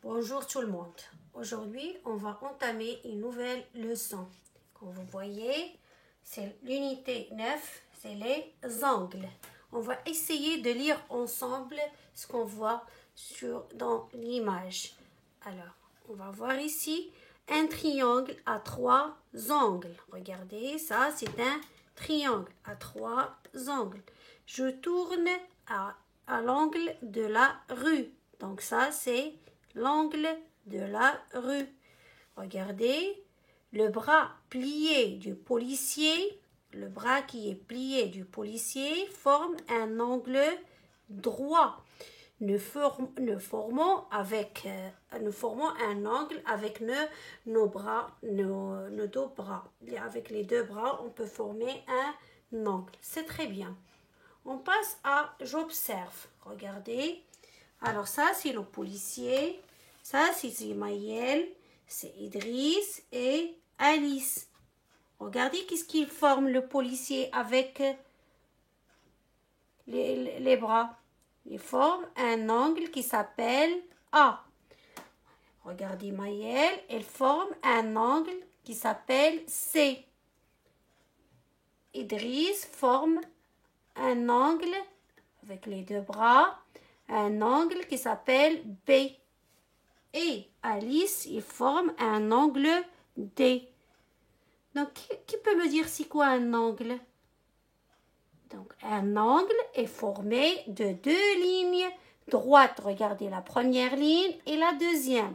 Bonjour tout le monde. Aujourd'hui, on va entamer une nouvelle leçon. Comme vous voyez, c'est l'unité 9, c'est les angles. On va essayer de lire ensemble ce qu'on voit dans l'image. Alors, on va voir ici un triangle à 3 angles. Regardez, ça c'est un triangle à 3 angles. Je tourne à l'angle de la rue. Donc ça c'est l'angle de la rue. Regardez, le bras plié du policier, le bras qui est plié du policier forme un angle droit. Nous formons un angle avec nos deux bras. Avec les deux bras, on peut former un angle. C'est très bien. On passe à j'observe. Regardez. Alors ça, c'est le policier. Ça, c'est Maël. C'est Idriss et Alice. Regardez qu'est-ce qu'il forme le policier avec les bras. Il forme un angle qui s'appelle A. Regardez Maël. Elle forme un angle qui s'appelle C. Idriss forme un angle avec les deux bras, un angle qui s'appelle B. Et Alice, il forme un angle D. Donc, qui peut me dire c'est quoi un angle? Donc, un angle est formé de deux lignes droites. Regardez la première ligne et la deuxième.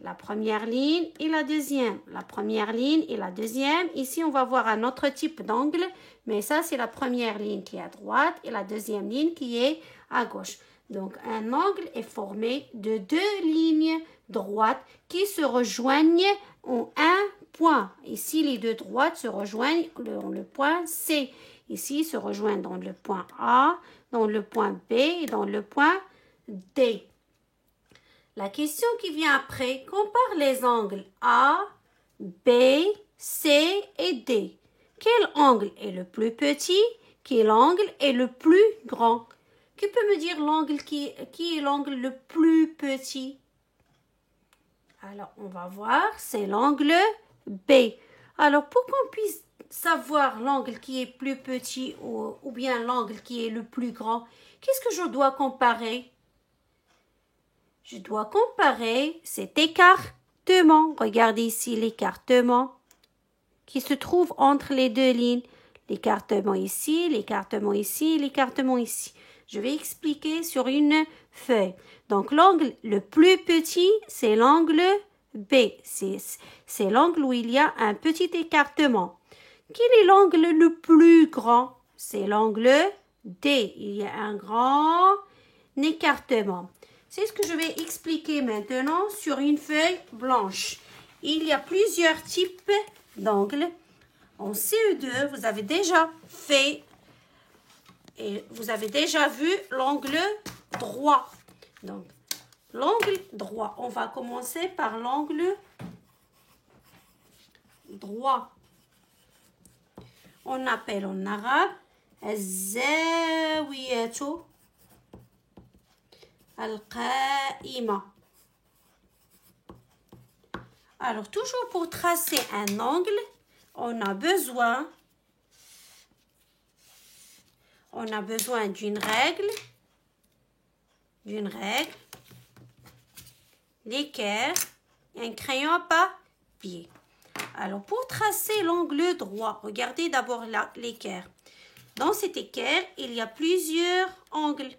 La première ligne et la deuxième. La première ligne et la deuxième. Ici, on va voir un autre type d'angle. Mais ça, c'est la première ligne qui est à droite et la deuxième ligne qui est à gauche. Donc, un angle est formé de deux lignes droites qui se rejoignent en un point. Ici, les deux droites se rejoignent dans le point C. Ici, se rejoignent dans le point A, dans le point B et dans le point D. La question qui vient après compare les angles A, B, C et D. Quel angle est le plus petit? Quel angle est le plus grand? Qui peut me dire l'angle qui est l'angle le plus petit? Alors, on va voir, c'est l'angle B. Alors, pour qu'on puisse savoir l'angle qui est plus petit ou bien l'angle qui est le plus grand, qu'est-ce que je dois comparer? Je dois comparer cet écartement. Regardez ici l'écartement qui se trouve entre les deux lignes. L'écartement ici, l'écartement ici, l'écartement ici. Je vais expliquer sur une feuille. Donc, l'angle le plus petit, c'est l'angle B. C'est l'angle où il y a un petit écartement. Quel est l'angle le plus grand? C'est l'angle D. Il y a un grand écartement. C'est ce que je vais expliquer maintenant sur une feuille blanche. Il y a plusieurs types d'angles. En CE2, vous avez déjà fait et vous avez déjà vu l'angle droit. Donc, l'angle droit. On va commencer par l'angle droit. On appelle en arabe الزاوية القائمة. Alors, toujours pour tracer un angle, on a besoin d'une règle, l'équerre et un crayon à papier. Alors, pour tracer l'angle droit, regardez d'abord l'équerre. Dans cet équerre, il y a plusieurs angles.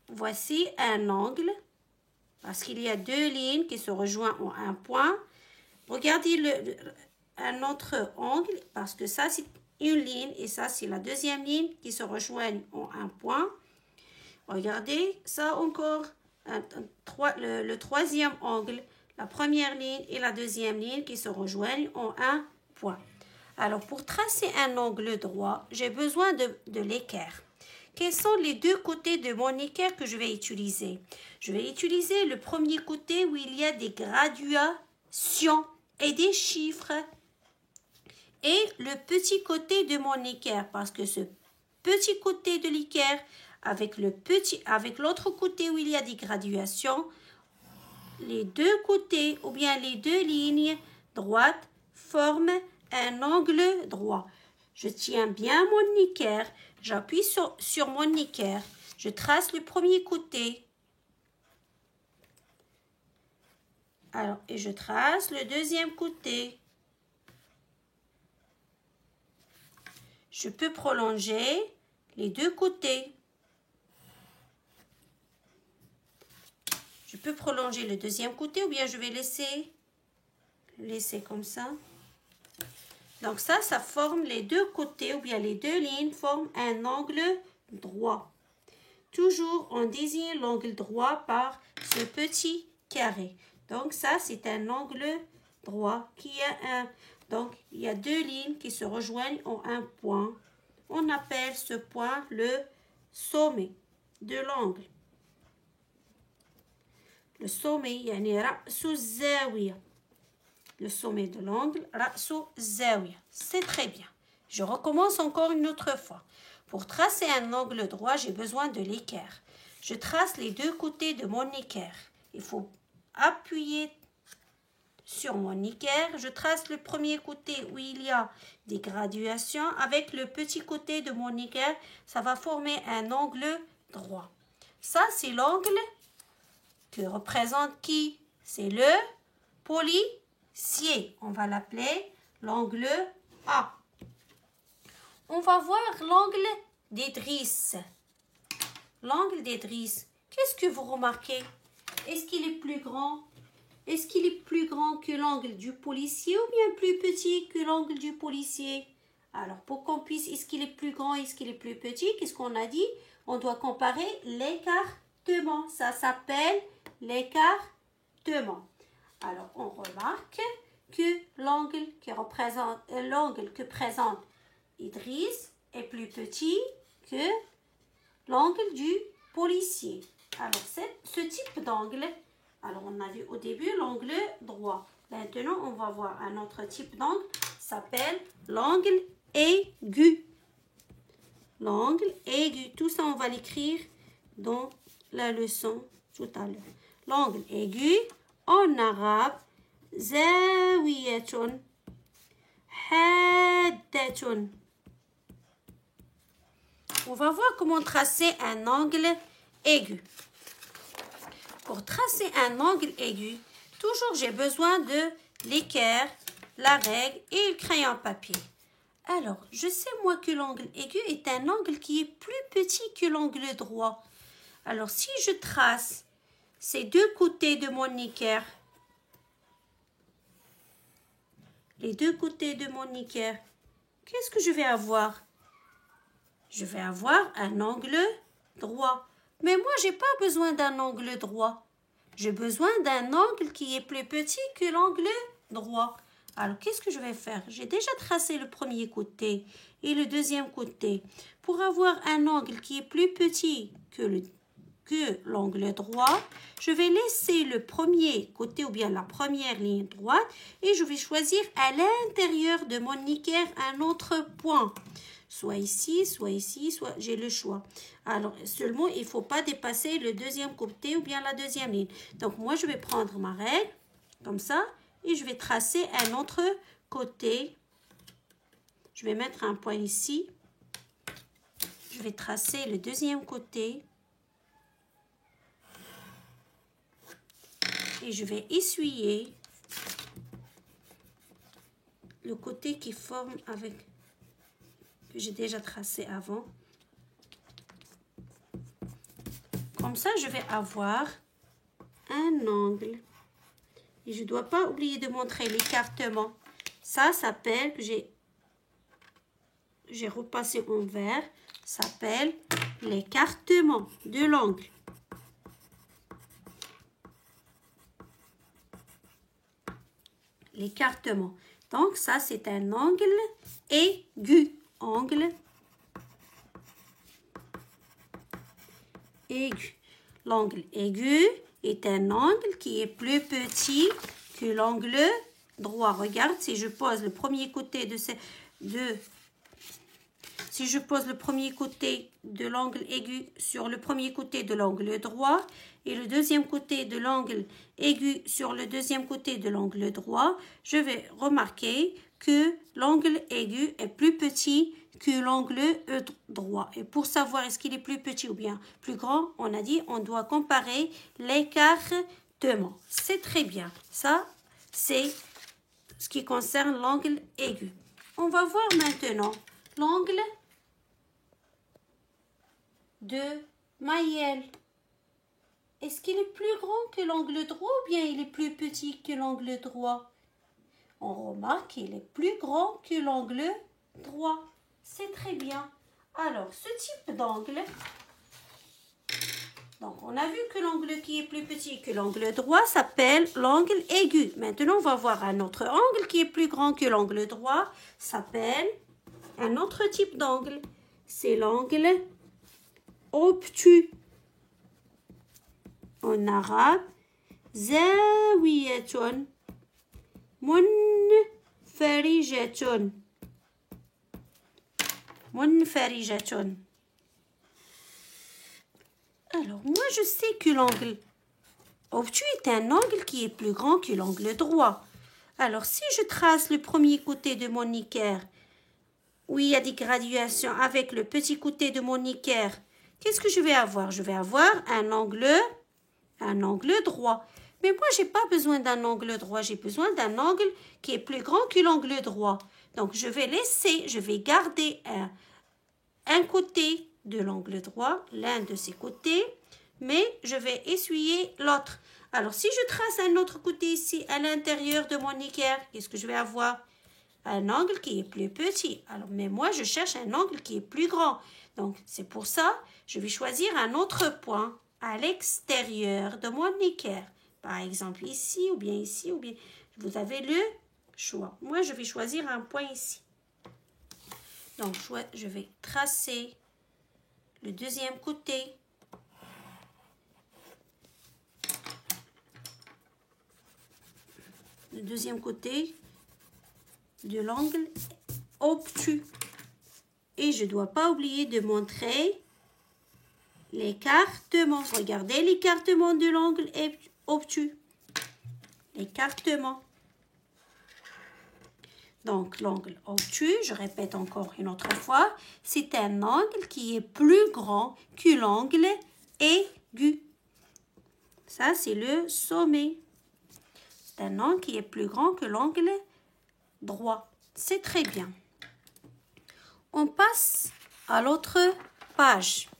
Voici un angle, parce qu'il y a deux lignes qui se rejoignent en un point. Regardez un autre angle, parce que ça, c'est une ligne, et ça, c'est la deuxième ligne qui se rejoignent en un point. Regardez ça encore, le troisième angle, la première ligne et la deuxième ligne qui se rejoignent en un point. Alors, pour tracer un angle droit, j'ai besoin de l'équerre. Quels sont les deux côtés de mon équerre que je vais utiliser? Je vais utiliser le premier côté où il y a des graduations et des chiffres. Et le petit côté de mon équerre, parce que ce petit côté de l'équerre avec l'autre côté où il y a des graduations, les deux côtés ou bien les deux lignes droites forment un angle droit. Je tiens bien mon équerre, j'appuie sur mon équerre, je trace le premier côté. Alors, et je trace le deuxième côté. Je peux prolonger les deux côtés. Je peux prolonger le deuxième côté ou bien je vais laisser comme ça. Donc ça forme les deux côtés ou bien les deux lignes forment un angle droit. Toujours on désigne l'angle droit par ce petit carré. Donc ça c'est un angle droit donc il y a deux lignes qui se rejoignent en un point. On appelle ce point le sommet de l'angle. Le sommet, يعني رأس الزاوية. Le sommet de l'angle, رأس الزاوية. C'est très bien. Je recommence encore une autre fois. Pour tracer un angle droit, j'ai besoin de l'équerre. Je trace les deux côtés de mon équerre. Il faut appuyer sur mon équerre. Je trace le premier côté où il y a des graduations. Avec le petit côté de mon équerre, ça va former un angle droit. Ça, c'est l'angle que représente qui? C'est le policier. On va l'appeler l'angle A. On va voir l'angle d'Edriss. L'angle d'Edriss, qu'est-ce que vous remarquez? Est-ce qu'il est plus grand? Est-ce qu'il est plus grand que l'angle du policier ou bien plus petit que l'angle du policier? Alors, pour qu'on puisse, est-ce qu'il est plus grand, est-ce qu'il est plus petit? Qu'est-ce qu'on a dit? On doit comparer l'écartement. Ça s'appelle l'écartement. Alors, on remarque que l'angle que présente Idriss est plus petit que l'angle du policier. Alors, ce type d'angle, alors on a vu au début l'angle droit. Maintenant, on va voir un autre type d'angle, s'appelle l'angle aigu. L'angle aigu, tout ça on va l'écrire dans la leçon tout à l'heure. L'angle aigu, en arabe, zawiyatun haddatun. On va voir comment tracer un angle aigu. Pour tracer un angle aigu, toujours j'ai besoin de l'équerre, la règle et le crayon papier. Alors, je sais moi que l'angle aigu est un angle qui est plus petit que l'angle droit. Alors, si je trace ces deux côtés de mon équerre, les deux côtés de mon équerre, qu'est-ce que je vais avoir? Je vais avoir un angle droit. Mais moi, je n'ai pas besoin d'un angle droit. J'ai besoin d'un angle qui est plus petit que l'angle droit. Alors, qu'est-ce que je vais faire? J'ai déjà tracé le premier côté et le deuxième côté. Pour avoir un angle qui est plus petit que l'angle droit, je vais laisser le premier côté ou bien la première ligne droite et je vais choisir à l'intérieur de mon équerre un autre point. Soit ici, soit j'ai le choix. Alors, seulement, il ne faut pas dépasser le deuxième côté ou bien la deuxième ligne. Donc, moi, je vais prendre ma règle, comme ça, et je vais tracer un autre côté. Je vais mettre un point ici. Je vais tracer le deuxième côté. Et je vais essuyer le côté qui forme avec que j'ai déjà tracé avant. Comme ça, je vais avoir un angle. Et je ne dois pas oublier de montrer l'écartement. Ça s'appelle, que j'ai repassé en vert, s'appelle l'écartement de l'angle. L'écartement. Donc, ça, c'est un angle aigu. Angle aigu. L'angle aigu est un angle qui est plus petit que l'angle droit. Regarde, si je pose le premier côté si je pose le premier côté de l'angle aigu sur le premier côté de l'angle droit et le deuxième côté de l'angle aigu sur le deuxième côté de l'angle droit, je vais remarquer que l'angle aigu est plus petit que l'angle droit. Et pour savoir est-ce qu'il est plus petit ou bien plus grand, on a dit on doit comparer l'écartement. C'est très bien. Ça, c'est ce qui concerne l'angle aigu. On va voir maintenant l'angle de Maëlle. Est-ce qu'il est plus grand que l'angle droit ou bien il est plus petit que l'angle droit? On remarque qu'il est plus grand que l'angle droit. C'est très bien. Alors, ce type d'angle, donc on a vu que l'angle qui est plus petit que l'angle droit s'appelle l'angle aigu. Maintenant, on va voir un autre angle qui est plus grand que l'angle droit, s'appelle un autre type d'angle. C'est l'angle obtus. En arabe, zawiyatun munfarijatun. Munfarijatun. Alors, moi, je sais que l'angle obtus est un angle qui est plus grand que l'angle droit. Alors, si je trace le premier côté de mon équerre, où il y a des graduations avec le petit côté de mon équerre, qu'est-ce que je vais avoir? Je vais avoir un angle droit. Mais moi, je n'ai pas besoin d'un angle droit. J'ai besoin d'un angle qui est plus grand que l'angle droit. Donc, je vais garder un côté de l'angle droit, l'un de ses côtés, mais je vais essuyer l'autre. Alors, si je trace un autre côté ici, à l'intérieur de mon équerre, qu'est-ce que je vais avoir? Un angle qui est plus petit. Alors, mais moi, je cherche un angle qui est plus grand. Donc, c'est pour ça, je vais choisir un autre point à l'extérieur de mon équerre. Par exemple, ici, ou bien ici, ou bien... Vous avez le choix. Moi, je vais choisir un point ici. Donc, je vais tracer le deuxième côté. Le deuxième côté de l'angle obtus. Et je ne dois pas oublier de montrer l'écartement. Regardez l'écartement de l'angle obtus. L'écartement. Donc, l'angle obtus, je répète encore une autre fois, c'est un angle qui est plus grand que l'angle aigu. Ça, c'est le sommet. C'est un angle qui est plus grand que l'angle droit. C'est très bien. On passe à l'autre page.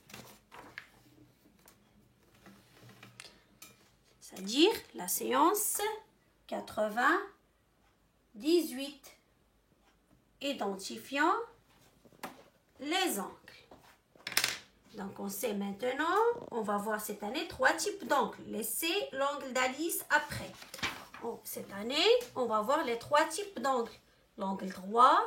C'est-à-dire la séance 98. Identifiant les angles. Donc, on sait maintenant, on va voir cette année 3 types d'angles. Laissez l'angle d'Alice après. Cette année, on va voir les 3 types d'angles. L'angle droit,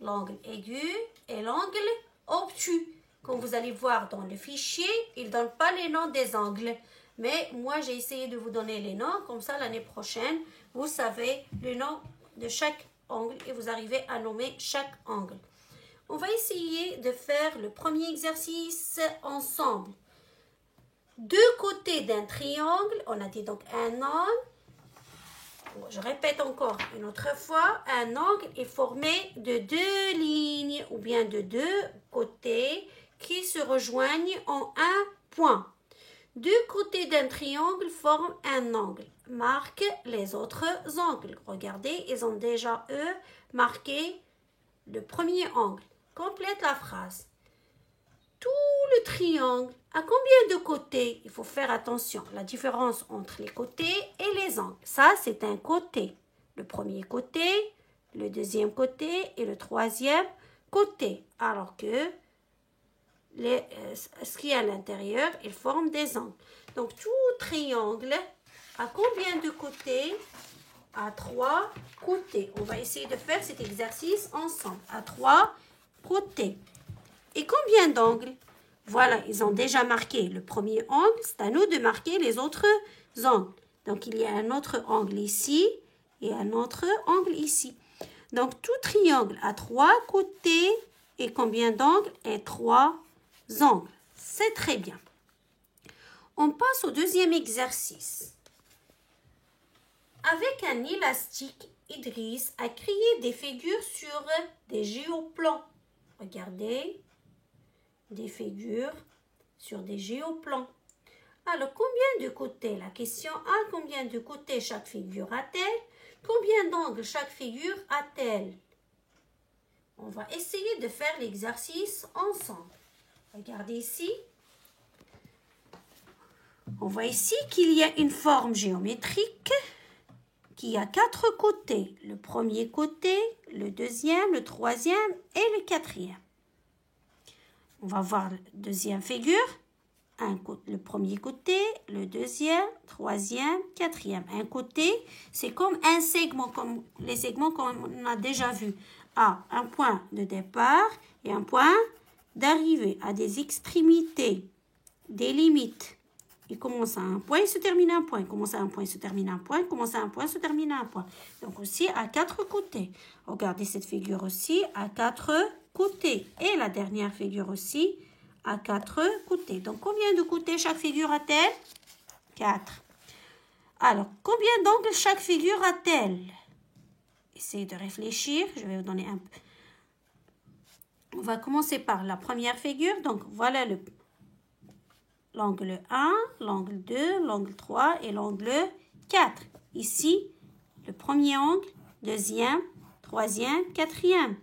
l'angle aigu et l'angle obtus. Comme vous allez voir dans le fichier, il ne donne pas les noms des angles. Mais moi, j'ai essayé de vous donner les noms. Comme ça, l'année prochaine, vous savez le nom de chaque angle et vous arrivez à nommer chaque angle. On va essayer de faire le premier exercice ensemble. Deux côtés d'un triangle, on a dit donc un angle. Je répète encore une autre fois, un angle est formé de 2 lignes ou bien de 2 côtés qui se rejoignent en un point. 2 côtés d'un triangle forment un angle. Marque les autres angles. Regardez, ils ont déjà, eux, marqué le premier angle. Complète la phrase. Tout le triangle a combien de côtés? Il faut faire attention. La différence entre les côtés et les angles. Ça, c'est un côté. Le premier côté, le deuxième côté et le troisième côté. Alors que ce qui est à l'intérieur, il forme des angles. Donc, tout triangle a combien de côtés? À 3 côtés. On va essayer de faire cet exercice ensemble. À 3 côtés. Et combien d'angles? Voilà, ils ont déjà marqué le premier angle. C'est à nous de marquer les autres angles. Donc, il y a un autre angle ici et un autre angle ici. Donc, tout triangle a 3 côtés et combien d'angles? Et 3 angles. C'est très bien. On passe au deuxième exercice. Avec un élastique, Idriss a créé des figures sur des géoplans. Regardez, des figures sur des géoplans. Alors, combien de côtés? La question A, combien de côtés chaque figure a-t-elle? Combien d'angles chaque figure a-t-elle? On va essayer de faire l'exercice ensemble. Regardez ici. On voit ici qu'il y a une forme géométrique qui a 4 côtés. Le premier côté, le deuxième, le troisième et le quatrième. On va voir la deuxième figure. Le premier côté, le deuxième, troisième, quatrième. Un côté, c'est comme un segment, comme les segments qu'on a déjà vus. Un point de départ et un point d'arrivée, à des extrémités, des limites. Il commence à un point, il se termine à un point. Il commence à un point, il se termine à un point. Il commence à un point, il se termine à un point. Donc aussi à 4 côtés. Regardez cette figure aussi à 4 côtés. Et la dernière figure aussi à 4 côtés. Donc combien de côtés chaque figure a-t-elle? 4. Alors, combien d'angles chaque figure a-t-elle? Essayez de réfléchir. Je vais vous donner un peu. On va commencer par la première figure. Donc voilà l'angle 1, l'angle 2, l'angle 3 et l'angle 4. Ici, le premier angle, deuxième, troisième, quatrième.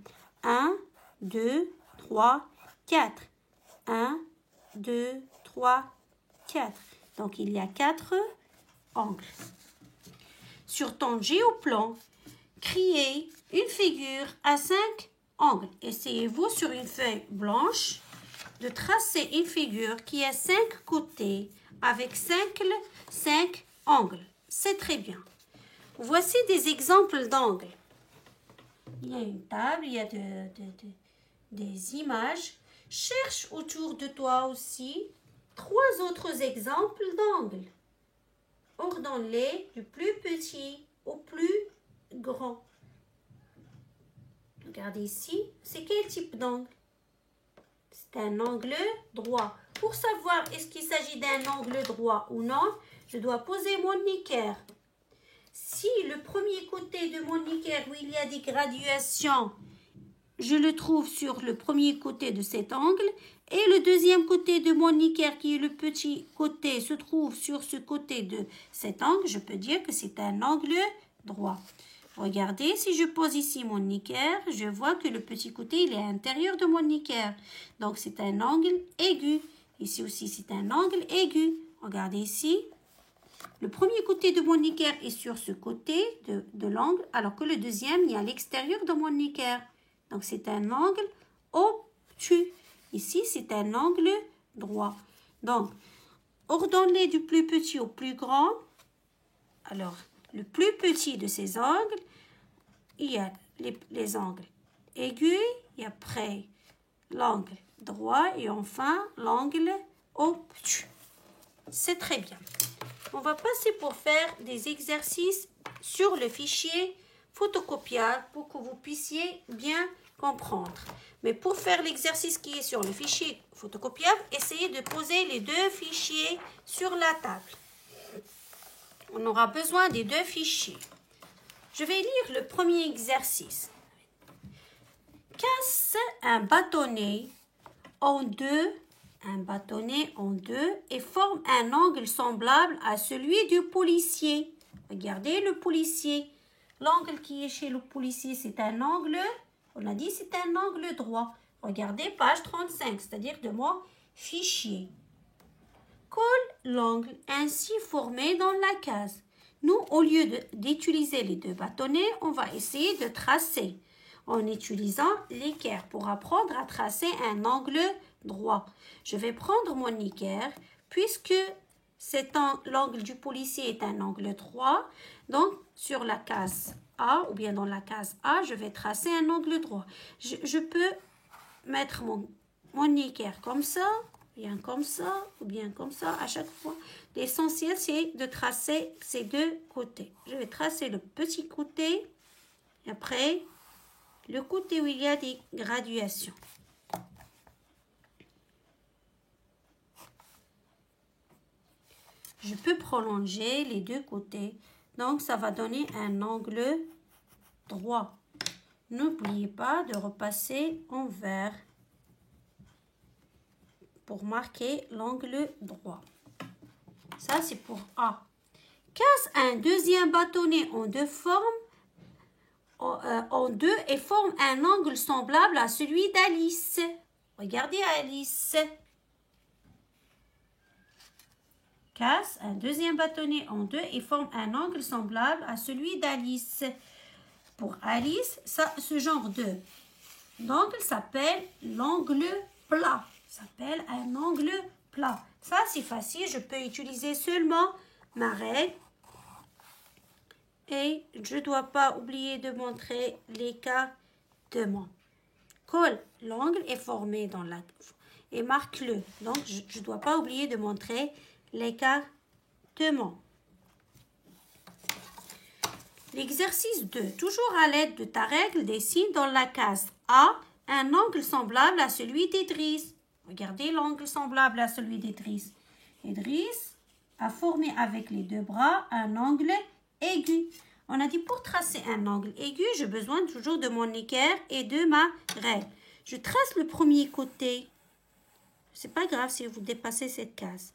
1, 2, 3, 4. 1, 2, 3, 4. Donc, il y a 4 angles. Sur ton géoplan, créez une figure à 5 angles. Essayez-vous sur une feuille blanche de tracer une figure qui a 5 côtés avec 5 angles. C'est très bien. Voici des exemples d'angles. Il y a une table, il y a des images. Cherche autour de toi aussi 3 autres exemples d'angles. Ordonne-les du plus petit au plus grand. Regardez ici, c'est quel type d'angle? C'est un angle droit. Pour savoir est-ce qu'il s'agit d'un angle droit ou non, je dois poser mon équerre. Si le premier côté de mon équerre où il y a des graduations, je le trouve sur le premier côté de cet angle et le deuxième côté de mon équerre qui est le petit côté se trouve sur ce côté de cet angle, je peux dire que c'est un angle droit. Regardez, si je pose ici mon équerre, je vois que le petit côté il est à l'intérieur de mon équerre. Donc c'est un angle aigu. Ici aussi c'est un angle aigu. Regardez ici. Le premier côté de mon équerre est sur ce côté de l'angle alors que le deuxième est à l'extérieur de mon équerre. Donc, c'est un angle obtus. Ici, c'est un angle droit. Donc, ordonne-les du plus petit au plus grand. Alors, le plus petit de ces angles, il y a les angles aigus, et après l'angle droit et enfin l'angle obtus. C'est très bien. On va passer pour faire des exercices sur le fichier photocopiable pour que vous puissiez bien comprendre. Mais pour faire l'exercice qui est sur le fichier photocopiable, essayez de poser les 2 fichiers sur la table. On aura besoin des 2 fichiers. Je vais lire le premier exercice. Casse un bâtonnet en deux et forme un angle semblable à celui du policier. Regardez le policier. L'angle qui est chez le policier, c'est un angle, on a dit c'est un angle droit. Regardez page 35, c'est-à-dire de mon fichier. Colle l'angle ainsi formé dans la case. Nous, au lieu d'utiliser les 2 bâtonnets, on va essayer de tracer en utilisant l'équerre pour apprendre à tracer un angle droit. Je vais prendre mon équerre puisque l'angle du policier est un angle droit. Donc, sur la case A ou bien dans la case A, je vais tracer un angle droit. Je peux mettre mon équerre comme ça, bien comme ça ou bien comme ça à chaque fois. L'essentiel, c'est de tracer ces 2 côtés. Je vais tracer le petit côté et après le côté où il y a des graduations. je peux prolonger les deux côtés. Donc, ça va donner un angle droit. N'oubliez pas de repasser en vert pour marquer l'angle droit. Ça, c'est pour A. Casse un deuxième bâtonnet en deux formes, en deux et forme un angle semblable à celui d'Alice. Regardez Alice. Casse un deuxième bâtonnet en deux et forme un angle semblable à celui d'Alice. Pour Alice, ce genre d'angle s'appelle l'angle plat. S'appelle un angle plat. Ça, c'est facile. Je peux utiliser seulement ma règle. Et je ne dois pas oublier de montrer l'écartement. Colle l'angle est formé dans la... et marque-le. Donc, je ne dois pas oublier de montrer l'écartement. L'exercice 2. Toujours à l'aide de ta règle, dessine dans la case A un angle semblable à celui d'Idriss. Regardez l'angle semblable à celui d'Idriss. Idriss a formé avec les deux bras un angle aigu. On a dit pour tracer un angle aigu, j'ai besoin toujours de mon équerre et de ma règle. Je trace le premier côté. C'est pas grave si vous dépassez cette case.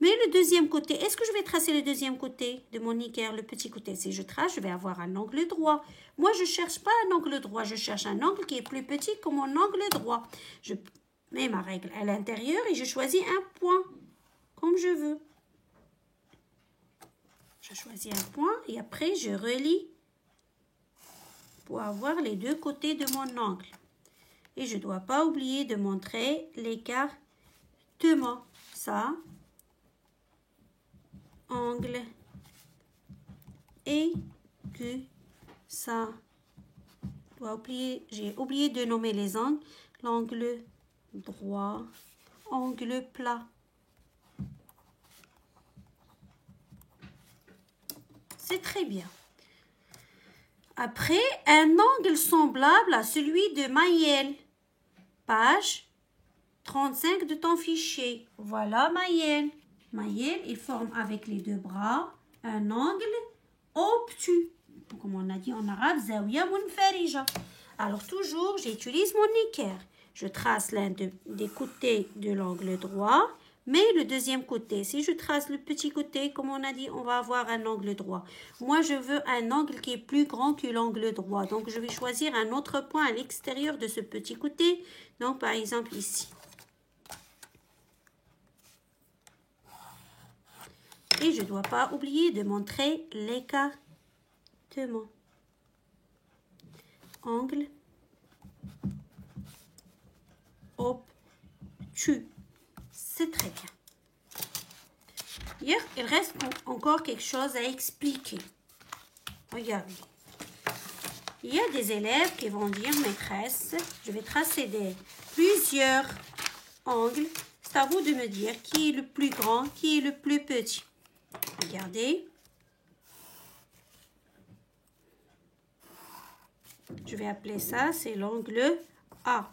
Mais le deuxième côté, est-ce que je vais tracer le deuxième côté de mon équerre, le petit côté? Si je trace, je vais avoir un angle droit. Moi, je ne cherche pas un angle droit, je cherche un angle qui est plus petit que mon angle droit. Je mets ma règle à l'intérieur et je choisis un point, comme je veux. Je choisis un point et après, je relie pour avoir les deux côtés de mon angle. Et je ne dois pas oublier de montrer l'écartement. Ça, angle aigu, ça. J'ai oublié de nommer les angles. L'angle droit, angle plat. C'est très bien. Après, un angle semblable à celui de Maëlle. Page 35 de ton fichier. Voilà Maëlle. Maëlle, il forme avec les deux bras un angle obtus. Comme on a dit en arabe, zawiya munfarija. Alors toujours, j'utilise mon équerre. Je trace l'un des côtés de l'angle droit, mais le deuxième côté. Si je trace le petit côté, comme on a dit, on va avoir un angle droit. Moi, je veux un angle qui est plus grand que l'angle droit. Donc, je vais choisir un autre point à l'extérieur de ce petit côté. Donc, par exemple, ici. Et je ne dois pas oublier de montrer l'écartement. Angle obtus. C'est très bien. Hier, il reste encore quelque chose à expliquer. Regardez. Il y a des élèves qui vont dire, maîtresse, je vais tracer plusieurs angles. C'est à vous de me dire qui est le plus grand, qui est le plus petit. Regardez. Je vais appeler ça, c'est l'angle A.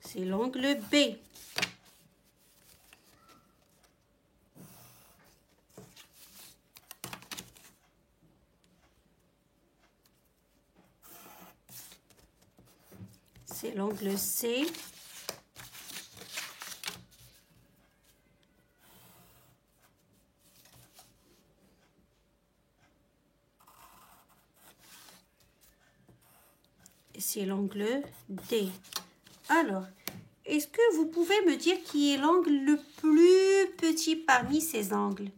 C'est l'angle B. C'est l'angle C. Et c'est l'angle D. Alors, est-ce que vous pouvez me dire qui est l'angle le plus petit parmi ces angles?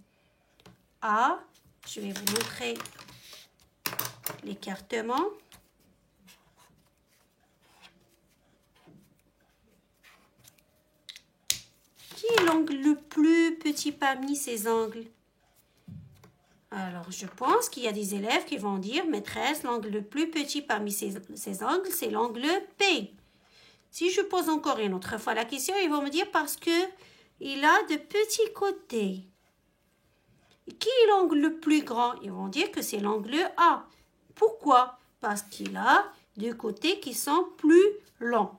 A, je vais vous montrer l'écartement. Qui est l'angle le plus petit parmi ces angles? Alors, je pense qu'il y a des élèves qui vont dire, maîtresse, l'angle le plus petit parmi ces angles, c'est l'angle P. Si je pose encore une autre fois la question, ils vont me dire parce que il a de petits côtés. Qui est l'angle le plus grand? Ils vont dire que c'est l'angle A. Pourquoi? Parce qu'il a du côté qui sont plus longs.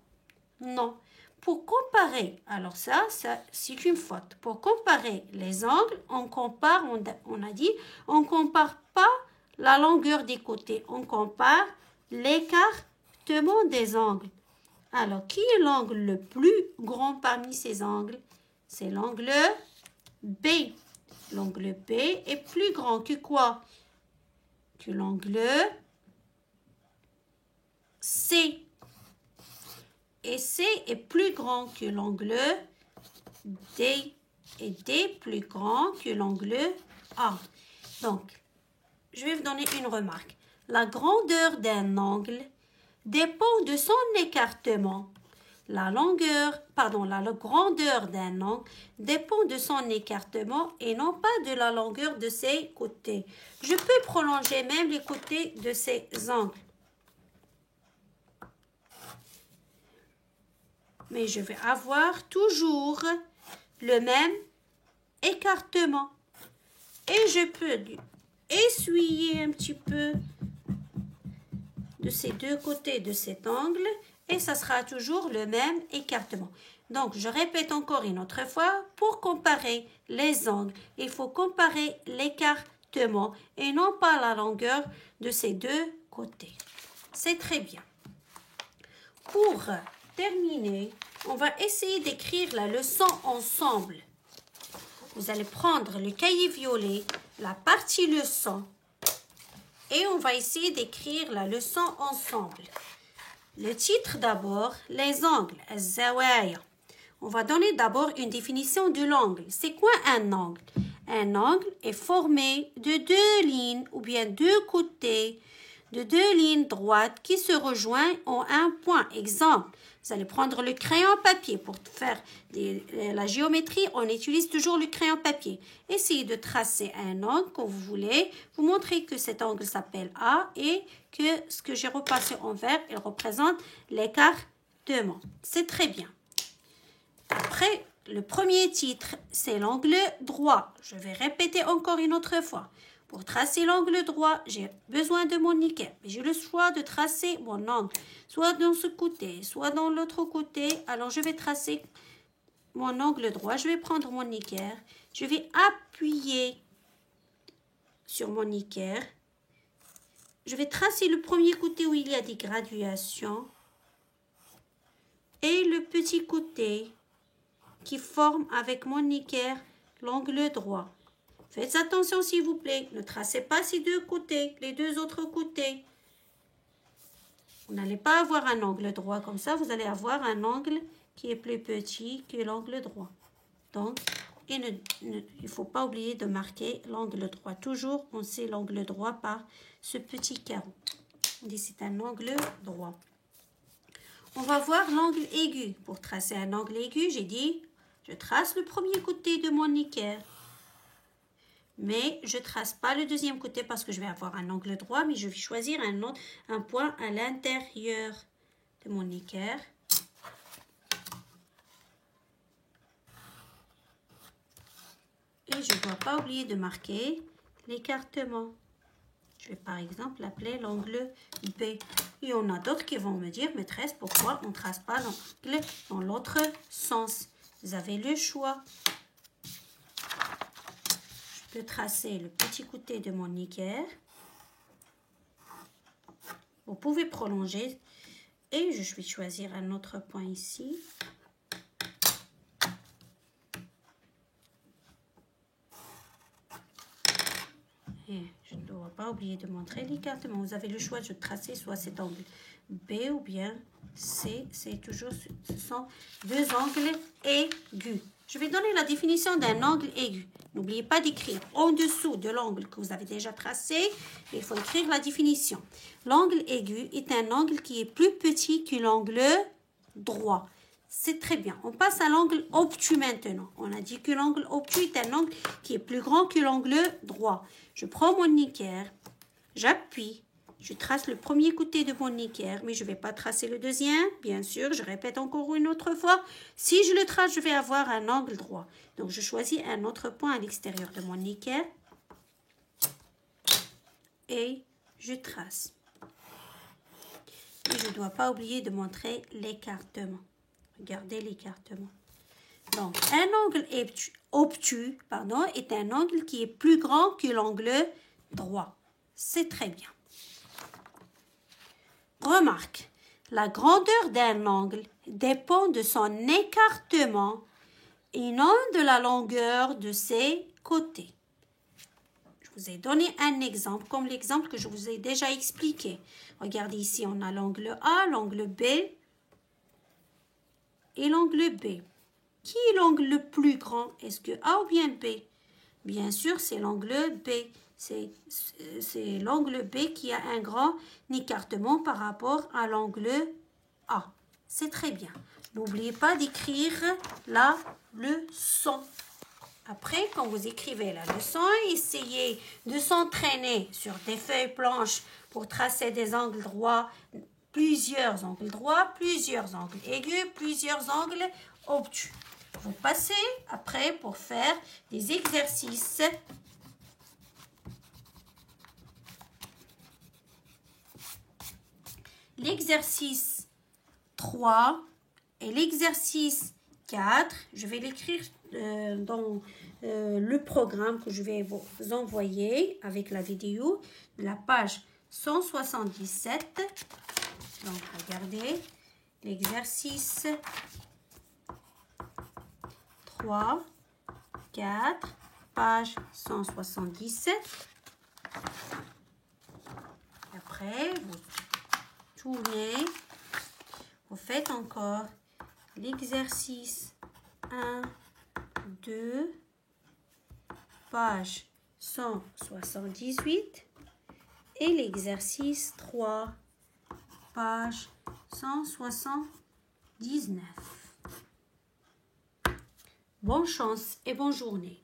Non. Pour comparer, alors ça c'est une faute. Pour comparer les angles, on compare, on a dit, on compare pas la longueur des côtés, on compare l'écartement des angles. Alors, qui est l'angle le plus grand parmi ces angles? C'est l'angle B. L'angle B est plus grand que quoi? Que l'angle C. Et C est plus grand que l'angle D. Et D plus grand que l'angle A. Donc, je vais vous donner une remarque. La grandeur d'un angle dépend de son écartement. La grandeur d'un angle dépend de son écartement et non pas de la longueur de ses côtés. Je peux prolonger même les côtés de ces angles. Mais je vais avoir toujours le même écartement. Et je peux essuyer un petit peu de ces deux côtés de cet angle et ça sera toujours le même écartement. Donc, je répète encore une autre fois, pour comparer les angles, il faut comparer l'écartement et non pas la longueur de ces deux côtés. C'est très bien. Pour terminer, on va essayer d'écrire la leçon ensemble. Vous allez prendre le cahier violet, la partie leçon, et on va essayer d'écrire la leçon ensemble. Le titre d'abord, les angles, الزوايا. On va donner d'abord une définition de l'angle. C'est quoi un angle? Un angle est formé de deux lignes ou bien deux côtés, de deux lignes droites qui se rejoignent en un point. Exemple, vous allez prendre le crayon papier. Pour faire la géométrie, on utilise toujours le crayon papier. Essayez de tracer un angle que vous voulez. Vous montrez que cet angle s'appelle A et que ce que j'ai repassé en vert, il représente l'écartement. C'est très bien. Après, le premier titre, c'est l'angle droit. Je vais répéter encore une autre fois. Pour tracer l'angle droit, j'ai besoin de mon nickel. J'ai le choix de tracer mon angle, soit dans ce côté, soit dans l'autre côté. Alors, je vais tracer mon angle droit. Je vais prendre mon nickel. Je vais appuyer sur mon nickel. Je vais tracer le premier côté où il y a des graduations. Et le petit côté qui forme avec mon nickel l'angle droit. Faites attention s'il vous plaît, ne tracez pas ces deux côtés, les deux autres côtés. Vous n'allez pas avoir un angle droit comme ça, vous allez avoir un angle qui est plus petit que l'angle droit. Donc, il ne faut pas oublier de marquer l'angle droit. Toujours, on sait l'angle droit par ce petit carreau. On dit c'est un angle droit. On va voir l'angle aigu. Pour tracer un angle aigu, j'ai dit, je trace le premier côté de mon nickel. Mais je ne trace pas le deuxième côté parce que je vais avoir un angle droit, mais je vais choisir un point à l'intérieur de mon équerre. Et je ne dois pas oublier de marquer l'écartement. Je vais par exemple l'appeler l'angle B. Et on a d'autres qui vont me dire, maîtresse, pourquoi on ne trace pas l'angle dans l'autre sens? Vous avez le choix. Je peux tracer le petit côté de mon équerre. Vous pouvez prolonger et je vais choisir un autre point ici. Et je ne dois pas oublier de montrer l'écartement. Vous avez le choix de tracer soit cet angle B ou bien C. C'est toujours, ce sont deux angles aigus. Je vais donner la définition d'un angle aigu. N'oubliez pas d'écrire en dessous de l'angle que vous avez déjà tracé. Il faut écrire la définition. L'angle aigu est un angle qui est plus petit que l'angle droit. C'est très bien. On passe à l'angle obtus maintenant. On a dit que l'angle obtus est un angle qui est plus grand que l'angle droit. Je prends mon nickel, j'appuie, je trace le premier côté de mon nickel, mais je ne vais pas tracer le deuxième. Bien sûr, je répète encore une autre fois. Si je le trace, je vais avoir un angle droit. Donc, je choisis un autre point à l'extérieur de mon nickel et je trace. Et je ne dois pas oublier de montrer l'écartement. Regardez l'écartement. Donc, un angle obtus, est un angle qui est plus grand que l'angle droit. C'est très bien. Remarque, la grandeur d'un angle dépend de son écartement et non de la longueur de ses côtés. Je vous ai donné un exemple, comme l'exemple que je vous ai déjà expliqué. Regardez ici, on a l'angle A, l'angle B et l'angle B. Qui est l'angle le plus grand? Est-ce que A ou bien B? Bien sûr, c'est l'angle B. C'est l'angle B qui a un grand écartement par rapport à l'angle A. C'est très bien. N'oubliez pas d'écrire la leçon. Après, quand vous écrivez la leçon, essayez de s'entraîner sur des feuilles blanches pour tracer des angles droits, plusieurs angles droits, plusieurs angles aigus, plusieurs angles obtus. Vous passez après pour faire des exercices. L'exercice 3 et l'exercice 4, je vais l'écrire dans le programme que je vais vous envoyer avec la vidéo de la page 177. Donc, regardez l'exercice 3, 4, page 177. Après, vous tournez, vous faites encore l'exercice 1, 2, page 178 et l'exercice 3, page 179. Bonne chance et bonne journée.